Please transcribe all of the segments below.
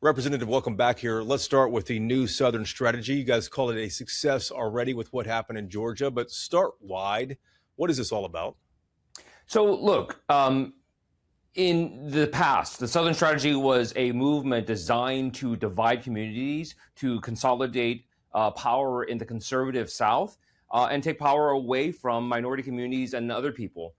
Representative, welcome back here. Let's start with the new Southern strategy. You guys call it a success already with what happened in Georgia, but start wide. What is this all about? So, look, in the past, the Southern strategy was a movement designed to divide communities, to consolidate power in the conservative South, and take power away from minority communities and other people.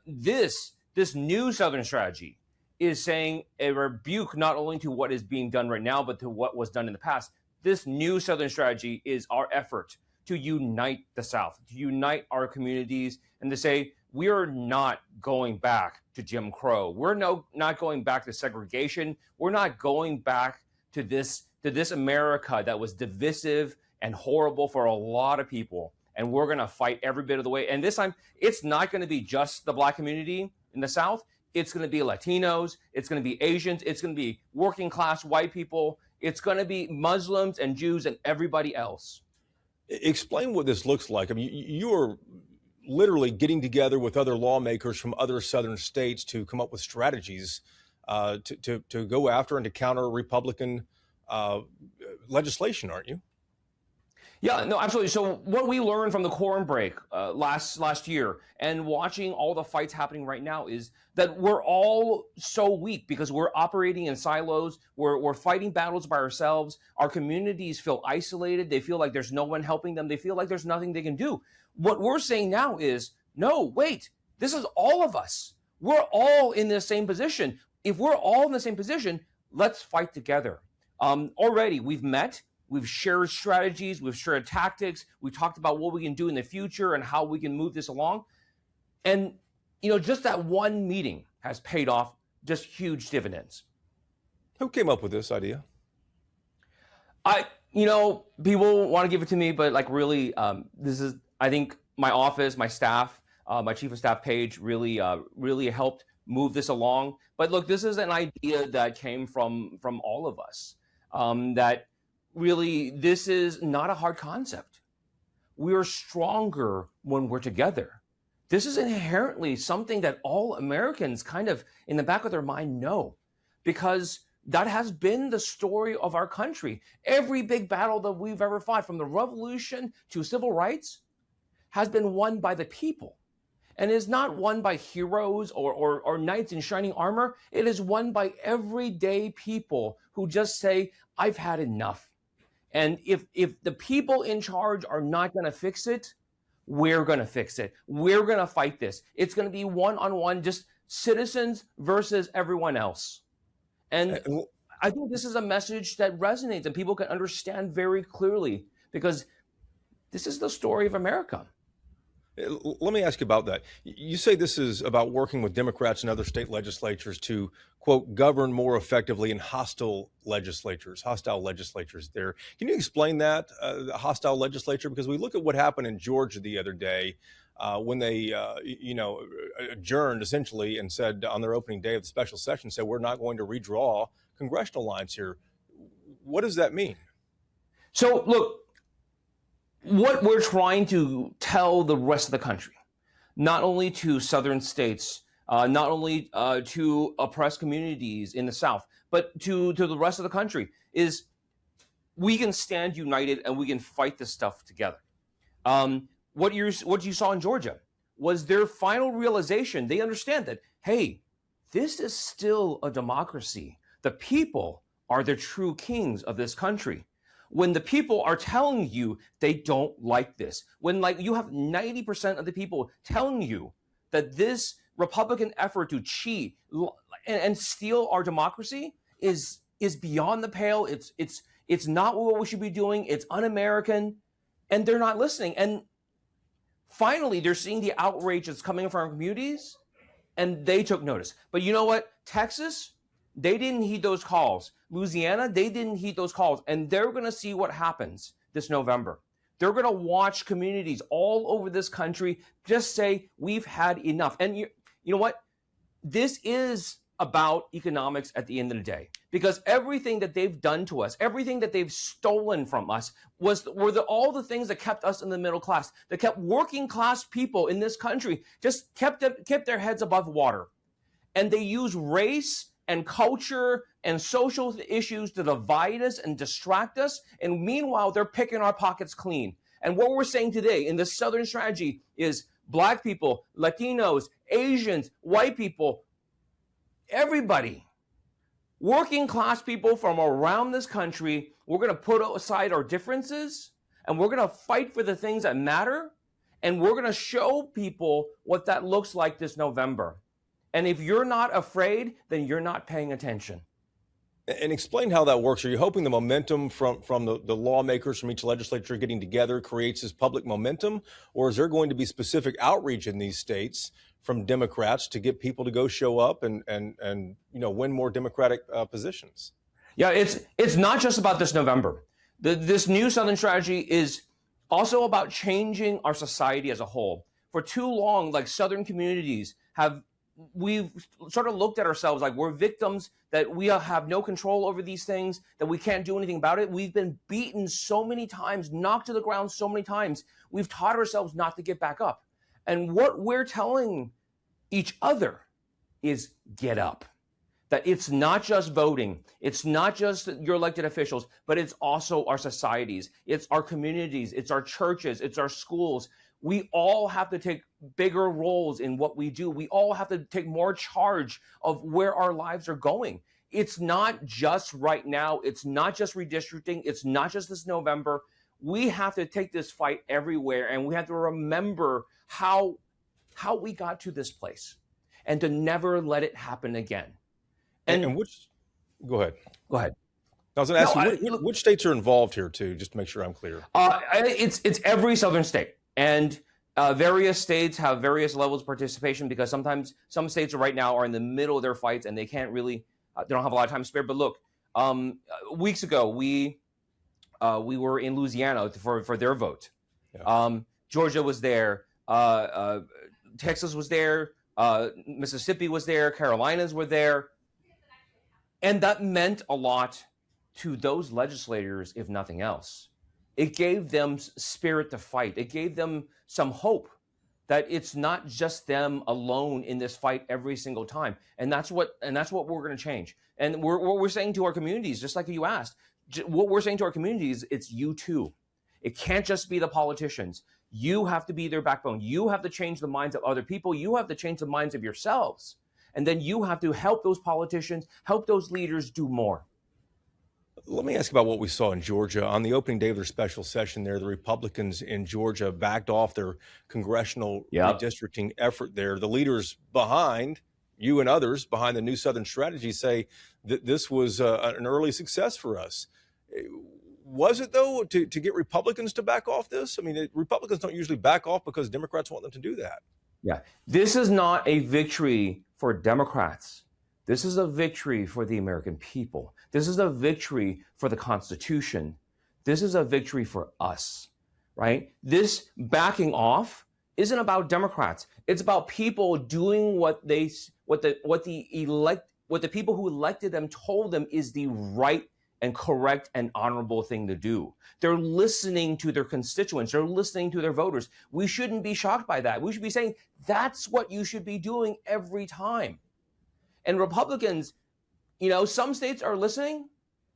This new Southern strategy is saying a rebuke not only to what is being done right now, but to what was done in the past. This new Southern strategy is our effort to unite the South, to unite our communities, and to say, we are not going back to Jim Crow. We're not going back to segregation. We're not going back to this America that was divisive and horrible for a lot of people. And we're going to fight every bit of the way. And this time, it's not going to be just the Black community in the South. It's going to be Latinos. It's going to be Asians. It's going to be working class white people. It's going to be Muslims and Jews and everybody else. Explain what this looks like. I mean, you are literally getting together with other lawmakers from other Southern states to come up with strategies to go after and to counter Republican legislation, aren't you? Yeah, no, absolutely. So what we learned from the corn break last year and watching all the fights happening right now is that we're all so weak because we're operating in silos. We're fighting battles by ourselves. Our communities feel isolated. They feel like there's no one helping them. They feel like there's nothing they can do. What we're saying now is, no, wait, this is all of us. We're all in the same position. If we're all in the same position, let's fight together. Already, we've met. We've shared strategies, we've shared tactics, we talked about what we can do in the future and how we can move this along. And, just that one meeting has paid off just huge dividends. Who came up with this idea? People want to give it to me, but really, I think my office, my staff, my chief of staff Paige really helped move this along. But look, this is an idea that came from all of us, that really, this is not a hard concept. We're stronger when we're together. This is inherently something that all Americans kind of in the back of their mind know, because that has been the story of our country. Every big battle that we've ever fought, from the revolution to civil rights, has been won by the people. And is not won by heroes or knights in shining armor. It is won by everyday people who just say, I've had enough. And if the people in charge are not going to fix it, we're going to fix it. We're going to fight this. It's going to be one-on-one, just citizens versus everyone else. And I think this is a message that resonates and people can understand very clearly, because this is the story of America. Let me ask you about that. You say this is about working with Democrats and other state legislatures to, quote, govern more effectively in hostile legislatures there. Can you explain that, the hostile legislature? Because we look at what happened in Georgia the other day when they, adjourned essentially and said on their opening day of the special session, said, we're not going to redraw congressional lines here. What does that mean? So, look, what we're trying to tell the rest of the country, not only to southern states, not only to oppressed communities in the South, but to the rest of the country, is we can stand united and we can fight this stuff together. What you saw in Georgia was their final realization. They understand that, hey, this is still a democracy. The people are the true kings of this country. When the people are telling you they don't like this, when you have 90% of the people telling you that this Republican effort to cheat and steal our democracy is beyond the pale, it's not what we should be doing, it's un-American, and they're not listening. And finally, they're seeing the outrage that's coming from our communities, and they took notice. But you know what? Texas, they didn't heed those calls. Louisiana, they didn't heed those calls. And they're going to see what happens this November. They're going to watch communities all over this country just say, we've had enough. And you know what? This is about economics at the end of the day. Because everything that they've done to us, everything that they've stolen from us were all the things that kept us in the middle class, that kept working class people in this country, just kept their heads above water. And they use race and culture and social issues to divide us and distract us. And meanwhile, they're picking our pockets clean. And what we're saying today in the Southern strategy is Black people, Latinos, Asians, white people, everybody, working class people from around this country, we're going to put aside our differences and we're going to fight for the things that matter. And we're going to show people what that looks like this November. And if you're not afraid, then you're not paying attention. And explain how that works. Are you hoping the momentum from the lawmakers from each legislature getting together creates this public momentum, or is there going to be specific outreach in these states from Democrats to get people to go show up and win more Democratic positions? Yeah, it's not just about this November. This new Southern strategy is also about changing our society as a whole. For too long, like Southern communities we've sort of looked at ourselves like we're victims, that we have no control over these things, that we can't do anything about it. We've been beaten so many times, knocked to the ground so many times. We've taught ourselves not to get back up. And what we're telling each other is get up. That it's not just voting, it's not just your elected officials, but it's also our societies, it's our communities, it's our churches, it's our schools. We all have to take bigger roles in what we do. We all have to take more charge of where our lives are going. It's not just right now. It's not just redistricting. It's not just this November. We have to take this fight everywhere, and we have to remember how we got to this place and to never let it happen again. And which, go ahead. Go ahead. I was going to ask you, which states are involved here too, just to make sure I'm clear. It's every Southern state. And various states have various levels of participation, because sometimes some states right now are in the middle of their fights and they can't really, they don't have a lot of time to spare. But look, weeks ago, we were in Louisiana for their vote. Yeah. Georgia was there. Texas was there. Mississippi was there. Carolinas were there. And that meant a lot to those legislators, if nothing else. It gave them spirit to fight. It gave them some hope that it's not just them alone in this fight every single time. And that's what we're going to change. And what we're saying to our communities, just like you asked, what we're saying to our communities, it's you too. It can't just be the politicians. You have to be their backbone. You have to change the minds of other people. You have to change the minds of yourselves. And then you have to help those politicians, help those leaders do more. Let me ask about what we saw in Georgia. On the opening day of their special session there, the Republicans in Georgia backed off their congressional redistricting effort there. The leaders behind, you and others, behind the new Southern strategy say that this was an early success for us. Was it, though, to get Republicans to back off this? I mean, Republicans don't usually back off because Democrats want them to do that. Yeah, this is not a victory for Democrats. This is a victory for the American people. This is a victory for the Constitution. This is a victory for us, right? This backing off isn't about Democrats. It's about people doing what the people who elected them told them is the right and correct and honorable thing to do. They're listening to their constituents. They're listening to their voters. We shouldn't be shocked by that. We should be saying that's what you should be doing every time. And Republicans, some states are listening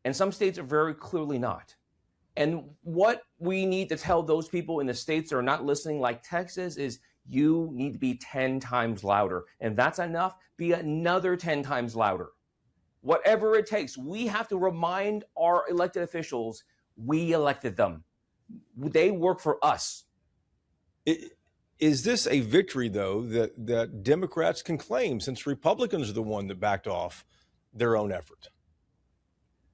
and some states are very clearly not. And what we need to tell those people in the states that are not listening, like Texas, is you need to be 10 times louder. And that's enough. Be another 10 times louder. Whatever it takes, we have to remind our elected officials we elected them. They work for us. Is this a victory, though, that Democrats can claim, since Republicans are the one that backed off their own effort?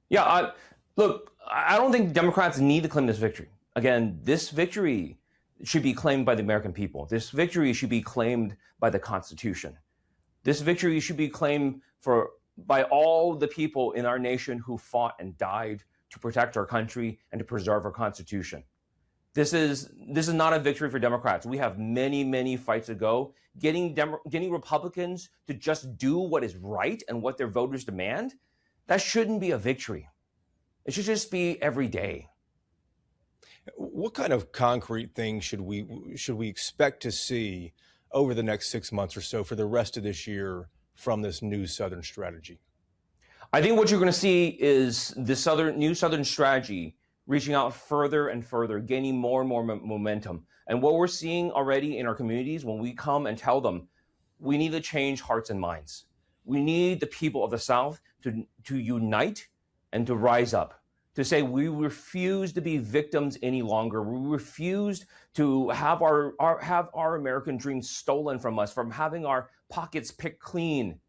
Yeah, look, I don't think Democrats need to claim this victory. Again, this victory should be claimed by the American people. This victory should be claimed by the Constitution. This victory should be claimed by all the people in our nation who fought and died to protect our country and to preserve our Constitution. This is not a victory for Democrats. We have many, many fights to go. Getting Republicans to just do what is right and what their voters demand, that shouldn't be a victory. It should just be every day. What kind of concrete things should we expect to see over the next 6 months or so for the rest of this year from this new Southern strategy? I think what you're going to see is the new Southern strategy reaching out further and further, gaining more and more momentum. And what we're seeing already in our communities when we come and tell them, we need to change hearts and minds. We need the people of the South to unite and to rise up, to say we refuse to be victims any longer. We refuse to have our American dream stolen from us, from having our pockets picked clean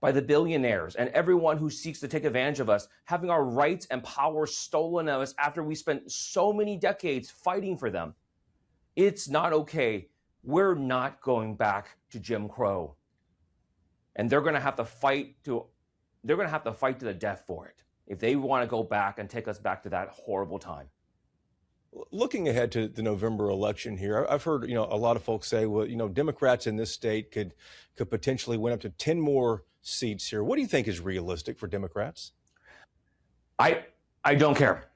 by the billionaires and everyone who seeks to take advantage of us, having our rights and power stolen of us after we spent so many decades fighting for them. It's not okay. We're not going back to Jim Crow. And they're going to have to fight to the death for it if they want to go back and take us back to that horrible time. Looking ahead to the November election here, I've heard, a lot of folks say, well, Democrats in this state could potentially win up to 10 more seats here. What do you think is realistic for Democrats? I don't care.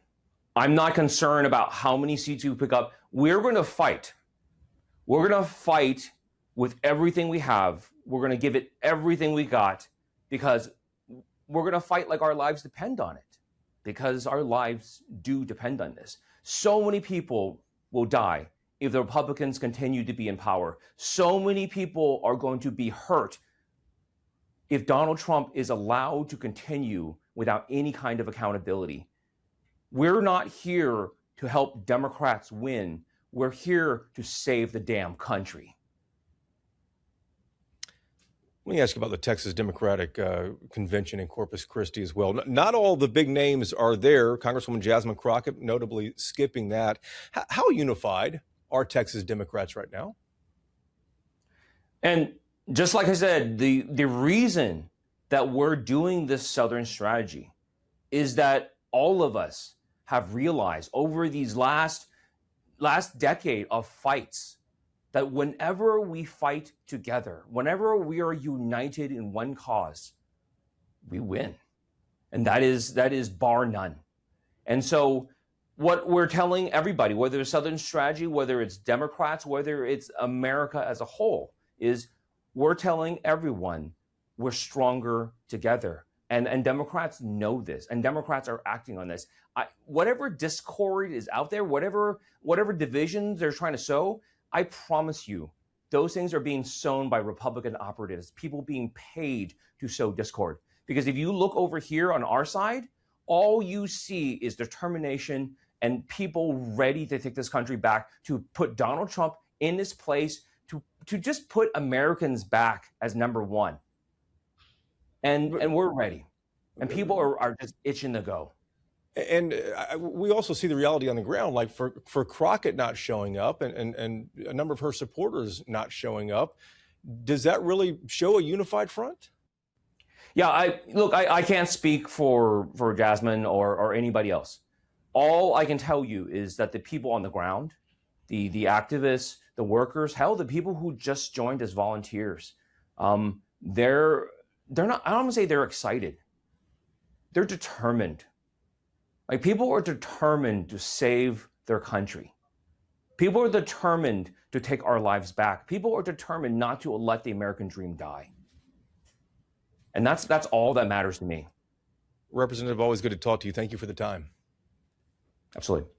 I'm not concerned about how many seats we pick up. We're going to fight. We're going to fight with everything we have. We're going to give it everything we got because we're going to fight like our lives depend on it, because our lives do depend on this. So many people will die if the Republicans continue to be in power. So many people are going to be hurt if Donald Trump is allowed to continue without any kind of accountability. We're not here to help Democrats win. We're here to save the damn country. Let me ask you about the Texas Democratic Convention in Corpus Christi as well. Not all the big names are there. Congresswoman Jasmine Crockett notably skipping that. How unified are Texas Democrats right now? And just like I said, the reason that we're doing this Southern strategy is that all of us have realized over these last decade of fights that whenever we fight together, whenever we are united in one cause, we win. And that is bar none. And so what we're telling everybody, whether it's Southern strategy, whether it's Democrats, whether it's America as a whole, is we're telling everyone we're stronger together. And Democrats know this, and Democrats are acting on this. Whatever discord is out there, whatever divisions they're trying to sow, I promise you, those things are being sown by Republican operatives, people being paid to sow discord. Because if you look over here on our side, all you see is determination and people ready to take this country back, to put Donald Trump in this place, to just put Americans back as number one. And we're ready. And people are just itching to go. And we also see the reality on the ground, like for Crockett not showing up and a number of her supporters not showing up. Does that really show a unified front? Yeah, I can't speak for Jasmine or anybody else. All I can tell you is that the people on the ground, the activists, the workers, hell, the people who just joined as volunteers, they're not, I don't want to say they're excited. They're determined. Like, people are determined to save their country. People are determined to take our lives back. People are determined not to let the American dream die. And that's all that matters to me. Representative, always good to talk to you. Thank you for the time. Absolutely.